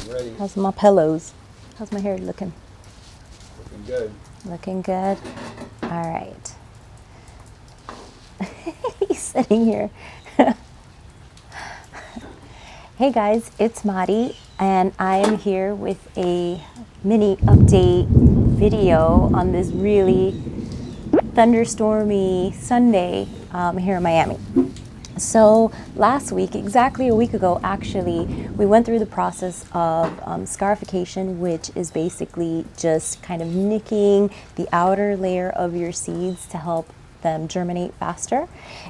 I'm ready. How's my pillows? How's my hair looking? Looking good. Looking good? All right. He's sitting here. Hey guys, it's Madi, and I am here with a mini update video on this really thunderstormy Sunday here in Miami. So last week, exactly a week ago actually, we went through the process of scarification, which is basically just kind of nicking the outer layer of your seeds to help them germinate faster.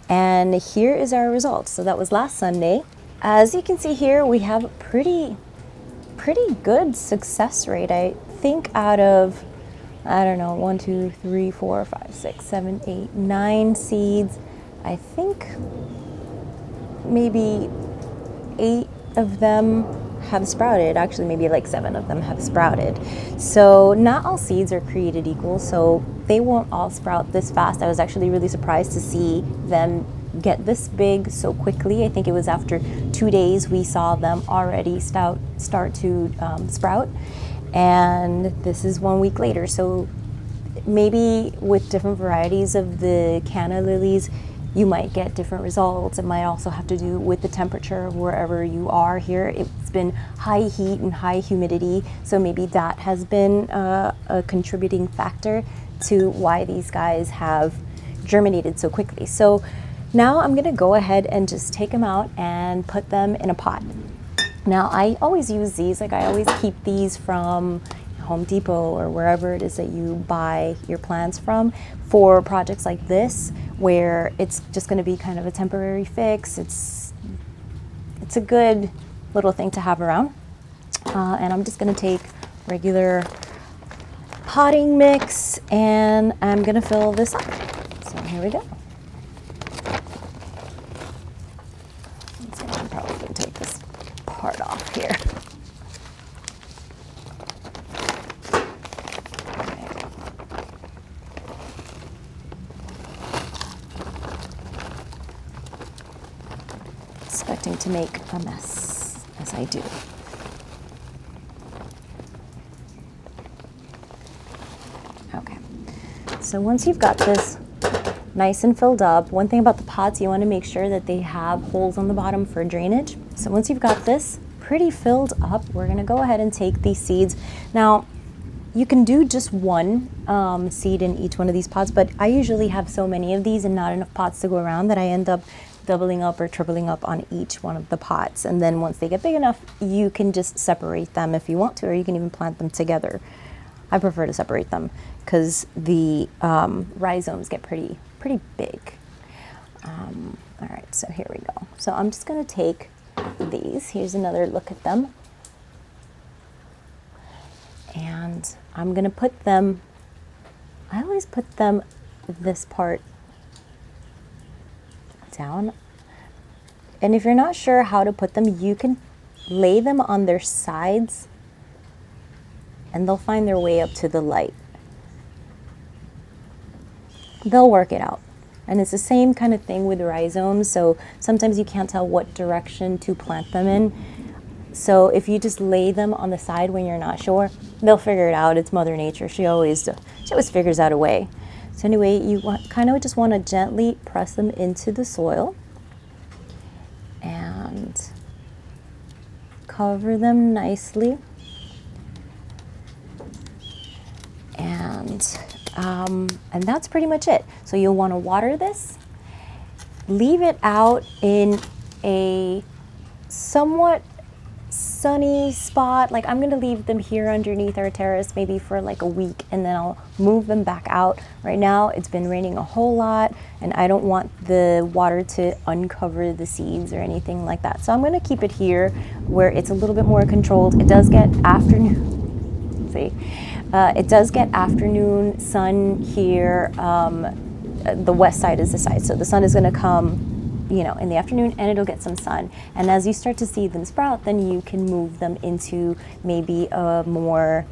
And here is our result. So that was last Sunday. As you can see here, we have a pretty good success rate. I think out of, I don't know, 1, 2, 3, 4, 5, 6, 7, 8, 9 seeds, I think maybe 8 of them have sprouted. Actually, maybe like 7 of them have sprouted. So not all seeds are created equal, so they won't all sprout this fast. I was actually really surprised to see them get this big so quickly. I think it was after 2 days we saw them already start to sprout, and this is 1 week later. So maybe with different varieties of the canna lilies, you might get different results. It might also have to do with the temperature of wherever you are here. It's been high heat and high humidity, so maybe that has been a contributing factor to why these guys have germinated so quickly. So now I'm gonna go ahead and just take them out and put them in a pot. Now I always use these, like I always keep these from Home Depot or wherever it is that you buy your plants from for projects like this, where it's just going to be kind of a temporary fix. It's a good little thing to have around. And I'm just going to take regular potting mix and I'm going to fill this up. So here we go. So I'm probably going to take this part off here. Expecting to make a mess as I do. Okay, so once you've got this nice and filled up, one thing about the pots, you want to make sure that they have holes on the bottom for drainage. So once you've got this pretty filled up, we're going to go ahead and take these seeds. Now, you can do just one seed in each one of these pots, but I usually have so many of these and not enough pots to go around that I end up doubling up or tripling up on each one of the pots. And then once they get big enough, you can just separate them if you want to, or you can even plant them together. I prefer to separate them because the rhizomes get pretty big. All right, so here we go. So I'm just gonna take these. Here's another look at them. And I'm gonna put them, I always put them this part down. And if you're not sure how to put them, you can lay them on their sides and they'll find their way up to the light. They'll work it out. And it's the same kind of thing with rhizomes, so sometimes you can't tell what direction to plant them in. So if you just lay them on the side when you're not sure, they'll figure it out. It's Mother Nature. She always figures out a way. So anyway, you kind of just want to gently press them into the soil and cover them nicely. And that's pretty much it. So you'll want to water this, leave it out in a somewhat sunny spot. Like I'm going to leave them here underneath our terrace maybe for like a week, and then I'll move them back out. Right now it's been raining a whole lot and I don't want the water to uncover the seeds or anything like that. So I'm going to keep it here where it's a little bit more controlled. It does get afternoon, see, it does get afternoon sun here. The west side is the side, so the sun is going to come, you know, in the afternoon, and it'll get some sun. And as you start to see them sprout, then you can move them into maybe a more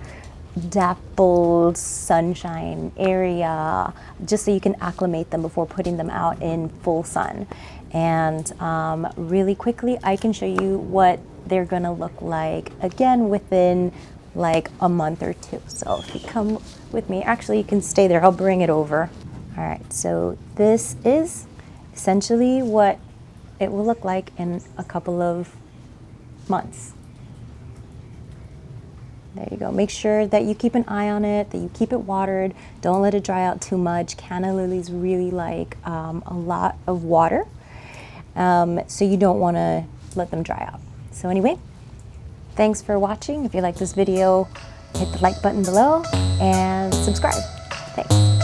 dappled sunshine area, just so you can acclimate them before putting them out in full sun. And really quickly, I can show you what they're gonna look like, again, within like a month or two. So if you come with me, actually you can stay there, I'll bring it over. All right, so this is essentially what it will look like in a couple of months. There you go. Make sure that you keep an eye on it, that you keep it watered. Don't let it dry out too much. Canna lilies really like a lot of water, so you don't want to let them dry out. So anyway, thanks for watching. If you like this video, hit the like button below and subscribe. Thanks.